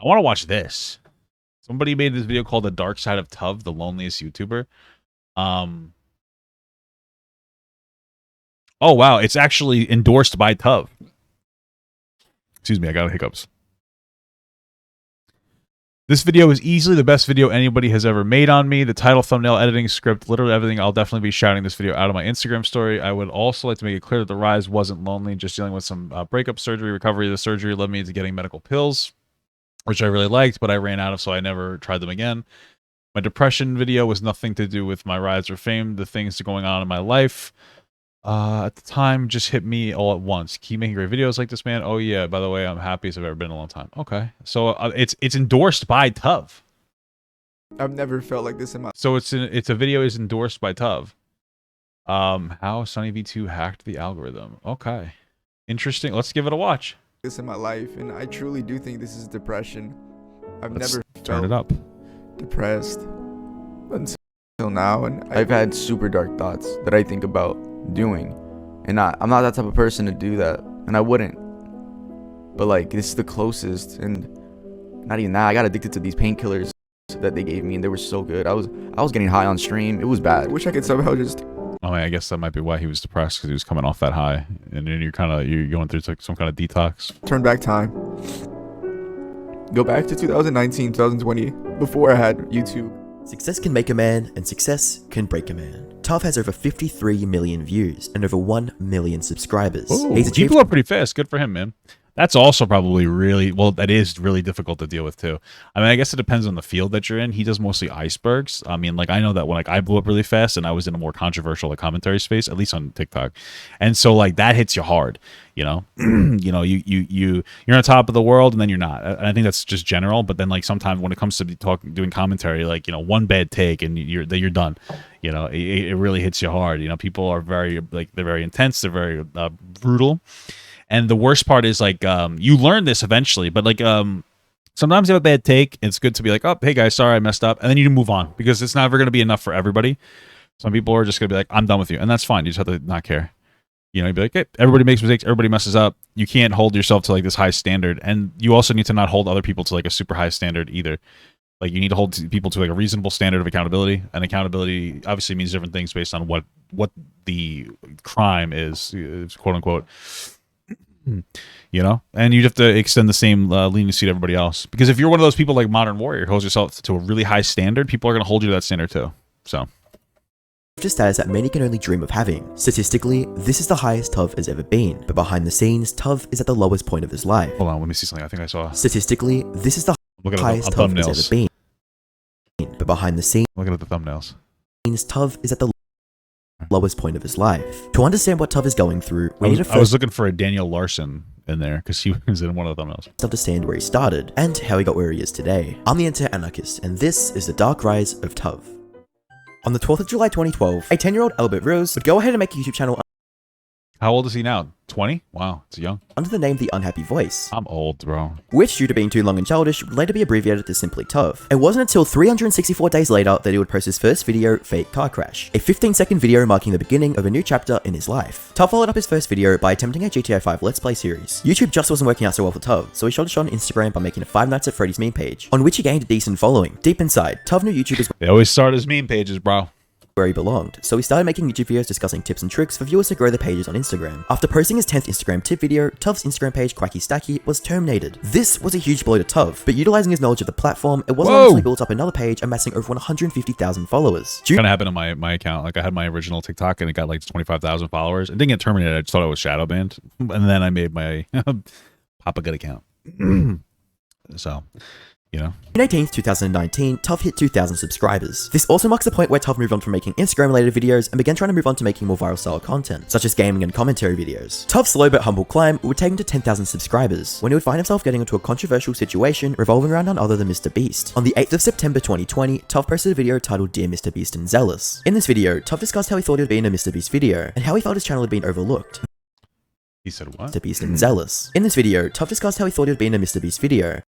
I want to watch this. Somebody made this video called The Dark Side of Tov, the loneliest YouTuber. Oh, wow. It's actually endorsed by Tov. Excuse me, I got hiccups. This video is easily the best video anybody has ever made on me. The title, thumbnail, editing, script, literally everything. I'll definitely be shouting this video out on my Instagram story. I would also like to make it clear that the rise wasn't lonely, just dealing with some breakup surgery. Recovery of the surgery led me into getting medical pills, which I really liked, but I ran out of, so I never tried them again. My depression video was nothing to do with my rise or fame. The things going on in my life at the time just hit me all at once. Keep making great videos like this, man. Oh yeah, by the way, I'm happiest I've ever been in a long time. Okay, so it's endorsed by Tov. I've never felt like this in my. So it's a video is endorsed by Tov. How Sunny V2 hacked the algorithm. Okay, interesting. Let's give it a watch. This in my life, and I truly do think this is depression. Let's never turn felt it up. depressed until now, and I've had super dark thoughts that I think about doing, and I'm not that type of person to do that, and I wouldn't. But like, this is the closest, and not even that. I got addicted to these painkillers that they gave me, and they were so good. I was getting high on stream. It was bad. I wish I could somehow just. I mean, I guess that might be why he was depressed, because he was coming off that high, and then you're going through some kind of detox. Turn back time. Go back to 2019, 2020, before I had YouTube. Success can make a man, and success can break a man. Tov has over 53 million views and over 1 million subscribers. Ooh, He's achieved people up pretty fast. Good for him, man. That's also probably really, well, that is really difficult to deal with too. I mean, I guess it depends on the field that you're in. He does mostly icebergs. I mean, like, I know that when, like, I blew up really fast and I was in a more controversial, like, commentary space, at least on TikTok. And so, like, that hits you hard, you know? You know, you're on top of the world and then you're not. I think that's just general. But then, like, sometimes when it comes to doing commentary, like, you know, one bad take and you're done. You know, it really hits you hard. You know, people are very, like, they're very intense. They're very brutal. And the worst part is, like, you learn this eventually, but, like, sometimes you have a bad take. It's good to be like, oh, hey guys, sorry I messed up. And then you move on, because it's never going to be enough for everybody. Some people are just going to be like, I'm done with you. And that's fine. You just have to not care. You know, you'd be like, hey, everybody makes mistakes. Everybody messes up. You can't hold yourself to, like, this high standard. And you also need to not hold other people to, like, a super high standard either. Like, you need to hold people to, like, a reasonable standard of accountability. And accountability obviously means different things based on what the crime is, quote unquote. You know, and you'd have to extend the same leniency to everybody else, because if you're one of those people like Modern Warrior who holds yourself to a really high standard, people are going to hold you to that standard too. So a status that many can only dream of having. Statistically, this is the highest Tov has ever been, but behind the scenes, Tov is at the lowest point of his life. Hold on, let me see something I think I saw. Statistically, this is the highest Tov has ever been, but behind the scenes, looking at the thumbnails, Tov is at the lowest point of his life. To understand what Tov is going through, we need to first I was looking for a Daniel Larson in there, because he was in one of the thumbnails. Understand where he started and how he got where he is today. I'm the Internet Anarchist, and this is the dark rise of Tov. On the 12th of July 2012, a 10-year-old Albert Rose would go ahead and make a YouTube channel. How old is he now? 20? Wow, it's young. Under the name The Unhappy Voice. I'm old, bro. Which, due to being too long and childish, would later be abbreviated to simply Tov. It wasn't until 364 days later that he would post his first video, Fake Car Crash, a 15-second video marking the beginning of a new chapter in his life. Tov followed up his first video by attempting a GTA 5 Let's Play series. YouTube just wasn't working out so well for Tov, so he shot a shot on Instagram by making a Five Nights at Freddy's meme page, on which he gained a decent following. Deep inside, Tov knew YouTubers They always start as meme pages, bro. Where he belonged, so he started making YouTube videos discussing tips and tricks for viewers to grow their pages on Instagram. After posting his 10th Instagram tip video, Tov's Instagram page, Quacky Stacky, was terminated. This was a huge blow to Tov, but utilizing his knowledge of the platform, it wasn't until he built up another page amassing over 150,000 followers. Kind of happened on my account. Like, I had my original TikTok and it got like 25,000 followers. It didn't get terminated. I just thought I was shadow banned, and then I made my Papa Good account. So, you know. June 18th, 2019, Tov hit 2,000 subscribers. This also marks the point where Tov moved on from making Instagram-related videos and began trying to move on to making more viral-style content, such as gaming and commentary videos. Tov's slow but humble climb would take him to 10,000 subscribers, when he would find himself getting into a controversial situation revolving around none other than Mr. Beast. On the 8th of September 2020, Tov posted a video titled Dear Mr. Beast and Zealous. In this video, Tov discussed how he thought it would be in a Mr. Beast video, and how he felt his channel had been overlooked. He said what? Mr. Beast and Zealous. In this video, Tov discussed how he thought it would be in a Mr. Beast video,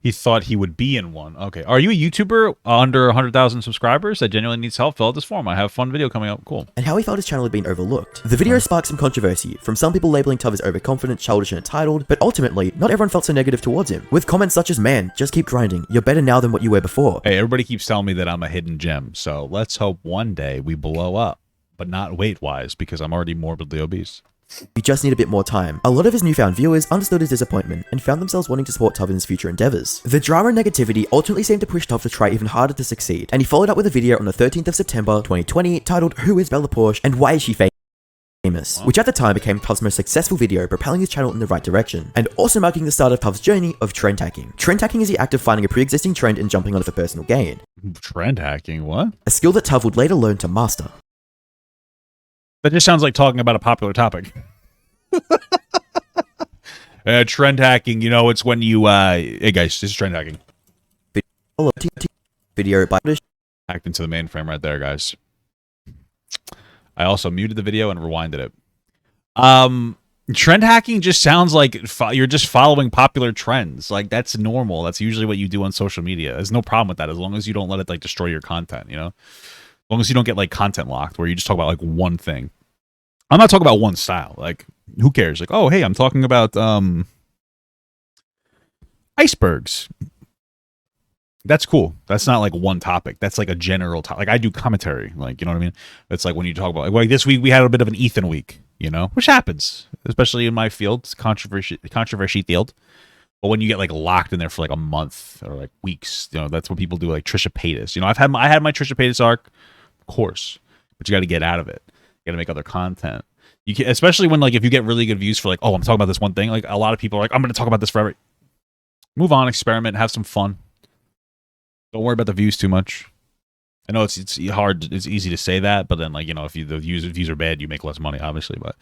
He thought he would be in one. Okay. Are you a YouTuber under 100,000 subscribers that genuinely needs help? Fill out this form. I have a fun video coming up. Cool. and how he felt his channel had been overlooked. The video sparked some controversy, from some people labeling Tov as overconfident, childish, and entitled, but ultimately, not everyone felt so negative towards him, with comments such as, "Man, just keep grinding, you're better now than what you were before." Hey, everybody keeps telling me that I'm a hidden gem, so let's hope one day we blow up, but not weight-wise, because I'm already morbidly obese. You just need a bit more time. A lot of his newfound viewers understood his disappointment and found themselves wanting to support Tov in his future endeavors. The drama and negativity ultimately seemed to push Tov to try even harder to succeed, and he followed up with a video on the 13th of September 2020 titled "Who is Bella Porsche and Why is she famous?", which at the time became Tov's most successful video, propelling his channel in the right direction, and also marking the start of Tov's journey of trend hacking. Trend hacking is the act of finding a pre-existing trend and jumping on it for personal gain, Trend hacking? What? a skill that Tov would later learn to master. That just sounds like talking about a popular topic. Trend hacking, you know, it's when you, hey guys, this is trend hacking. Video by Hacked into the mainframe right there, guys. I also muted the video and rewinded it. Trend hacking just sounds like you're just following popular trends. Like, that's normal. That's usually what you do on social media. There's no problem with that, as long as you don't let it, like, destroy your content, you know? As long as you don't get, like, content locked, where you just talk about, like, one thing. I'm not talking about one style. Like, who cares? Like, oh, hey, I'm talking about icebergs. That's cool. That's not like one topic. That's like a general topic. Like, I do commentary. Like, you know what I mean? It's like when you talk about, like this week we had a bit of an Ethan week, you know, which happens, especially in my field. It's controversy field. But when you get like locked in there for like a month or like weeks, you know, that's what people do. Like Trisha Paytas. You know, I had my Trisha Paytas arc, of course, but you got to get out of it. You got to make other content. You can, especially when like if you get really good views for like, oh, I'm talking about this one thing. Like a lot of people are like, I'm going to talk about this forever. Move on, experiment, have some fun. Don't worry about the views too much. I know it's hard. It's easy to say that, but then like, you know, if the views are bad, you make less money, obviously. But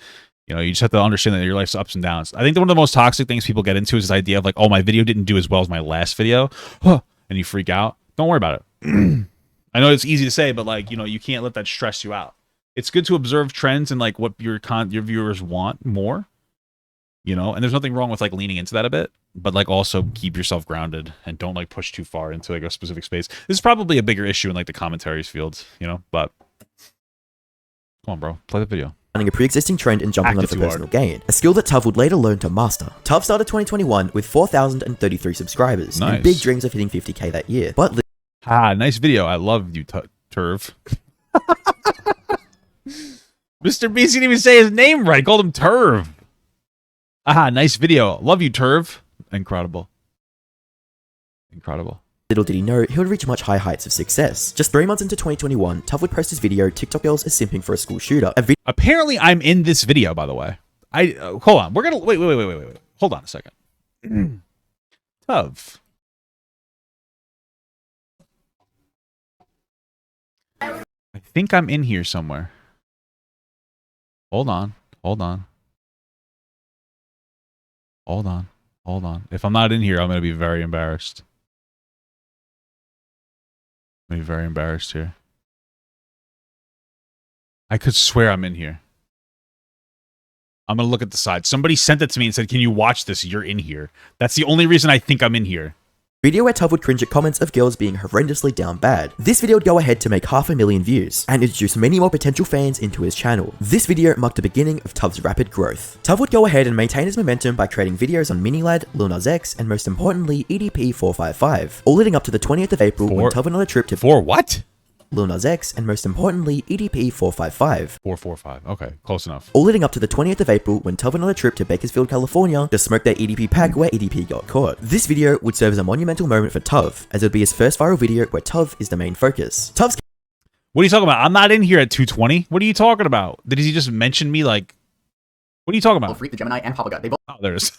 you know, you just have to understand that your life's ups and downs. I think that one of the most toxic things people get into is this idea of like, oh, my video didn't do as well as my last video, and you freak out. Don't worry about it. I know it's easy to say, but like, you know, you can't let that stress you out. It's good to observe trends and like what your viewers want more, you know, and there's nothing wrong with like leaning into that a bit, but like also keep yourself grounded and don't like push too far into like a specific space. This is probably a bigger issue in like the commentaries field, you know, but come on, bro, play the video. Finding a pre-existing trend and jumping on it for personal gain, a skill that Tov would later learn to master. Tov started 2021 with 4,033 subscribers and big dreams of hitting 50k that year. But nice video. I love you, Turv. Mr. Beast didn't even say his name right. Called him Turv. Nice video. Love you, Turv. Incredible. Incredible. Little did he know, he would reach much higher heights of success. Just 3 months into 2021, Tov would post his video, TikTok girls is simping for a school shooter. Apparently, I'm in this video, by the way. Hold on. We're gonna wait. Hold on a second. Tov. I think I'm in here somewhere. Hold on. If I'm not in here, I'm going to be very embarrassed. I'm going to be very embarrassed here. I could swear I'm in here. I'm going to look at the side. Somebody sent it to me and said, can you watch this? You're in here. That's the only reason I think I'm in here. Video where Tov would cringe at comments of girls being horrendously down bad. This video would go ahead to make 500,000 views and introduce many more potential fans into his channel. This video marked the beginning of Tov's rapid growth. Tov would go ahead and maintain his momentum by creating videos on Minilad, Lil Nas X, and most importantly, EDP455, all leading up to the 20th of April when Tov went on a trip to For what? Lil Nas X, and most importantly, EDP455. 445. Okay, close enough. All leading up to the 20th of April when Tov went on a trip to Bakersfield, California to smoke their EDP pack where EDP got caught. This video would serve as a monumental moment for Tov, as it would be his first viral video where Tov is the main focus. Tov's... What are you talking about? I'm not in here at 220. What are you talking about? Did he just mention me like... What are you talking about? Freak, the Gemini, and Papa God. They both... Oh, there it is.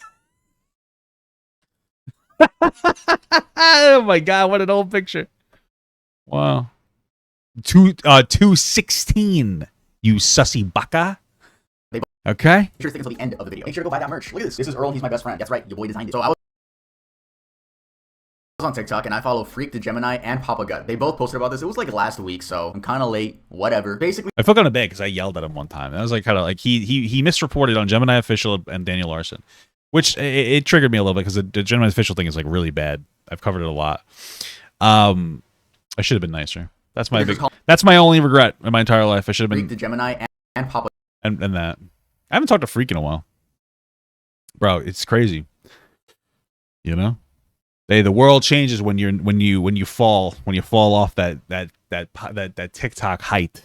Oh my god, what an old picture. Wow. 216, you sussy baka. Okay. Make sure to stick until the end of the video. Make sure to go buy that merch. Look at this. This is Earl and he's my best friend. That's right. Your boy designed it. So I was on TikTok and I follow Freak, the Gemini, and Papa God. They both posted about this. It was like last week, so I'm kind of late. Whatever. Basically, I felt kind of bad because I yelled at him one time. I was like, kind of like he misreported on Gemini Official and Daniel Larson, which it triggered me a little bit because the Gemini Official thing is like really bad. I've covered it a lot. I should have been nicer. That's my only regret in my entire life. I should have been Freak the Gemini and Papa. and that. I haven't talked to Freak in a while, bro. It's crazy. You know, the world changes when you fall off that TikTok height.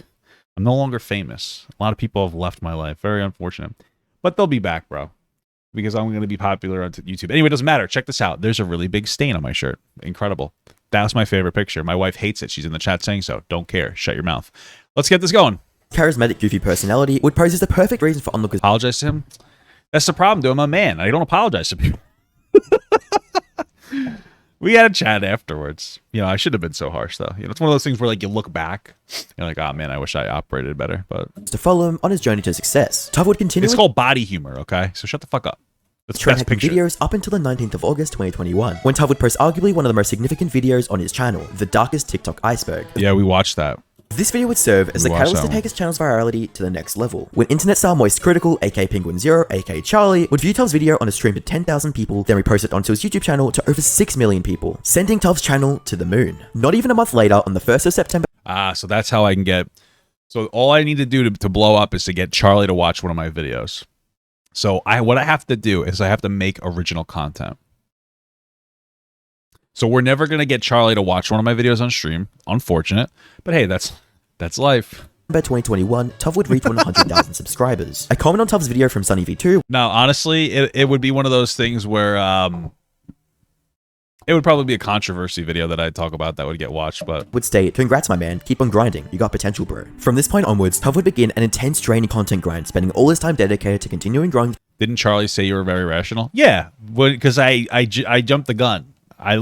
I'm no longer famous. A lot of people have left my life. Very unfortunate, but they'll be back, bro. Because I'm going to be popular on YouTube. Anyway, it doesn't matter. Check this out. There's a really big stain on my shirt. Incredible. That's my favorite picture. My wife hates it. She's in the chat saying so. Don't care. Shut your mouth. Let's get this going. Charismatic, goofy personality would pose as the perfect reason for onlookers. Apologize to him. That's the problem, dude. I'm a man. I don't apologize to people. We had a chat afterwards. You know, I should have been so harsh, though. You know, it's one of those things where, like, you look back, you're like, oh, man, I wish I operated better. But To follow him on his journey to success. Tuv would continue it's called body humor, okay? So shut the fuck up. That's trend best hacking picture. videos up until the 19th of August 2021, when Tuv would post arguably one of the most significant videos on his channel, the darkest TikTok iceberg. Yeah, we watched that. This video would serve as the Watch catalyst that to one. take his channel's virality to the next level. When internet star Moist Critical, aka Penguin Zero, aka Charlie, would view Tuv's video on a stream to 10,000 people, then repost it onto his YouTube channel to over 6 million people, sending Tuv's channel to the moon. Not even a month later, on the 1st of September, So that's how I can get. So all I need to do to blow up is to get Charlie to watch one of my videos. So what I have to do is I have to make original content. So we're never gonna get Charlie to watch one of my videos on stream. Unfortunate, but hey, that's life. 2021, Tuv would reach 100,000 subscribers. A comment on Tuv's video from Sunny V2 Now, honestly, it would be one of those things where it would probably be a controversy video that I'd talk about that would get watched, but would state, "Congrats, my man. Keep on grinding. You got potential, bro." From this point onwards, Tuv would begin an intense, draining content grind, spending all his time dedicated to continuing growing. didn't Charlie say you were very rational? Yeah, because I jumped the gun. I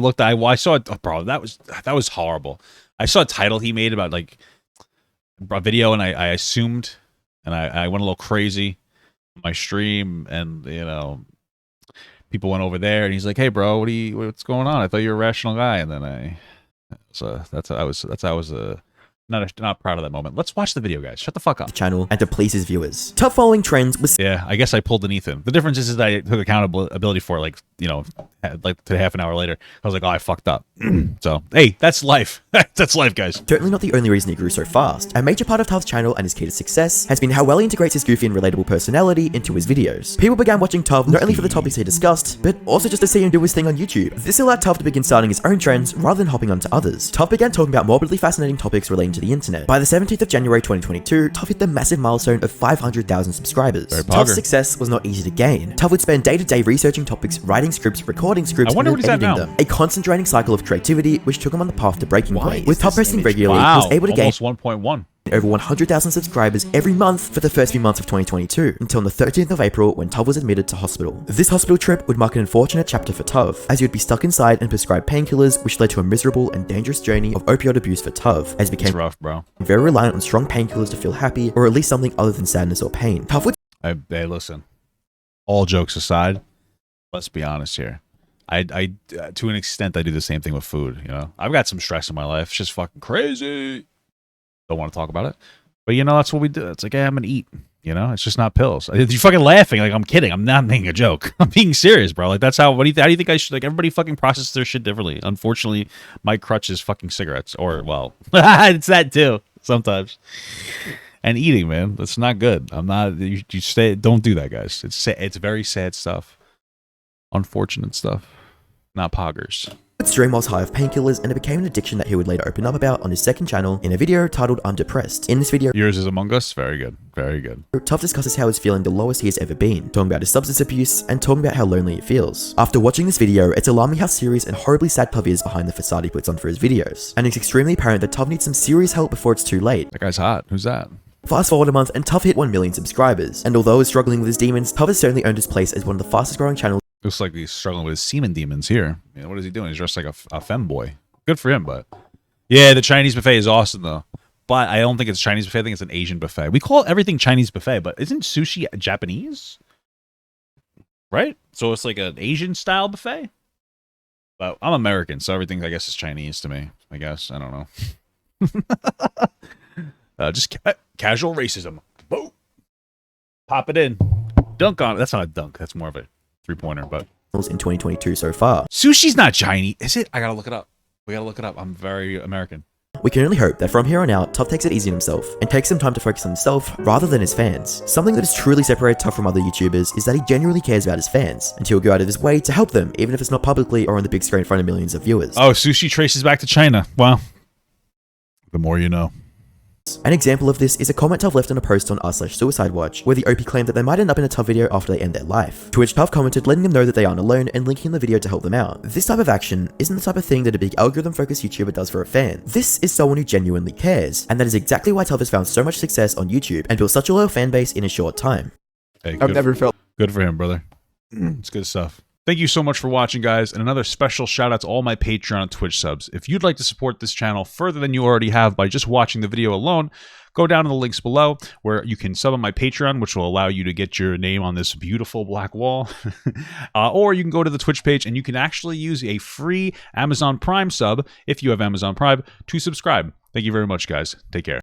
saw it. Oh, bro, that was horrible. I saw a title he made about like a video, and I assumed, and I went a little crazy on my stream, and you know, people went over there, and he's like, "Hey, bro, what's going on? I thought you were a rational guy." And then I was not proud of that moment. Let's watch the video, guys. Shut the fuck up. Channel and to please his viewers. Tuv following trends was Yeah, I guess I pulled an Ethan. The difference is that I took accountability for it, like, you know, like to half an hour later. I was like, oh, I fucked up. So, hey, that's life. That's life, guys. certainly not the only reason he grew so fast. A major part of Tuv's channel and his key to success has been how well he integrates his goofy and relatable personality into his videos. People began watching Tuv not only for the topics he discussed, but also just to see him do his thing on YouTube. This allowed Tuv to begin starting his own trends rather than hopping onto others. Tuv began talking about morbidly fascinating topics relating to the internet. By the 17th of January 2022, Tuv hit the massive milestone of 500,000 subscribers. Very Tuv's pogger. success was not easy to gain. Tuv would spend day-to-day researching topics, writing scripts, recording scripts, I wonder and what then he's at editing now. them. A constant draining cycle of creativity, which took him on the path to breaking Why point. is With Tuv this posting image- regularly, he Wow, was able to gain almost 1.1. over 100,000 subscribers every month for the first few months of 2022, until on the 13th of April when Tuv was admitted to hospital. This hospital trip would mark an unfortunate chapter for Tuv, as he would be stuck inside and prescribed painkillers, which led to a miserable and dangerous journey of opioid abuse for Tuv, as he It's became rough, bro. very reliant on strong painkillers to feel happy, or at least something other than sadness or pain. Tuv would Hey, listen. All jokes aside, let's be honest here. I to an extent, I do the same thing with food. You know, I've got some stress in my life. It's just fucking crazy. Don't want to talk about it, but you know, that's what we do. It's like, hey, I'm gonna eat. You know, it's just not pills. You're fucking laughing like I'm kidding. I'm not making a joke. I'm being serious, bro. Like that's how. How do you think I should? Like everybody fucking processes their shit differently. Unfortunately, my crutch is fucking cigarettes, or well, it's that too sometimes. And eating, man, that's not good. I'm not. You stay. Don't do that, guys. It's very sad stuff. Unfortunate stuff. Not poggers. stream whilst high of painkillers, and it became an addiction that he would later open up about on his second channel in a video titled I'm Depressed. In this video, Yours is Among Us. Very good. Very good. Tuff discusses how he's feeling the lowest he has ever been, talking about his substance abuse, and talking about how lonely it feels. After watching this video, it's alarming how serious and horribly sad Tuff is behind the facade he puts on for his videos, and it's extremely apparent that Tuff needs some serious help before it's too late. That guy's hot. Who's that? Fast forward a month and Tuff hit 1 million subscribers, and although he's struggling with his demons, Tuff has certainly earned his place as one of the fastest growing channels. Looks like he's struggling with his semen demons here. You know, what is he doing? He's dressed like a femboy. Good for him, but yeah, the Chinese buffet is awesome though. But I don't think it's Chinese buffet. I think it's an Asian buffet. We call everything Chinese buffet, but isn't sushi Japanese? Right? So it's like an Asian style buffet. But I'm American, so everything I guess is Chinese to me. I guess I don't know. Just casual racism. Boom. Pop it in. Dunk on it. That's not a dunk. That's more of a 3-pointer, but in 2022 so far. Sushi's not Chinese, is it? I gotta look it up. We gotta look it up. I'm very American. We can only hope that from here on out, Tough takes it easy on himself and takes some time to focus on himself rather than his fans. Something that has truly separated Tough from other YouTubers is that he genuinely cares about his fans, and he'll go out of his way to help them, even if it's not publicly or on the big screen in front of millions of viewers. Oh, Sushi traces back to China. Well, the more you know. An example of this is a comment Tough left on a post on r/Suicide Watch, where the OP claimed that they might end up in a Tough video after they end their life, to which Tough commented letting them know that they aren't alone and linking the video to help them out. This type of action isn't the type of thing that a big algorithm-focused YouTuber does for a fan. This is someone who genuinely cares, and that is exactly why Tough has found so much success on YouTube and built such a loyal fan base in a short time. Hey, I've never felt. good for him, brother. It's good stuff. Thank you so much for watching, guys, and another special shout out to all my Patreon and Twitch subs. If you'd like to support this channel further than you already have by just watching the video alone, go down in the links below where you can sub on my Patreon, which will allow you to get your name on this beautiful black wall. Or you can go to the Twitch page and you can actually use a free Amazon Prime sub, if you have Amazon Prime, to subscribe. Thank you very much, guys. Take care.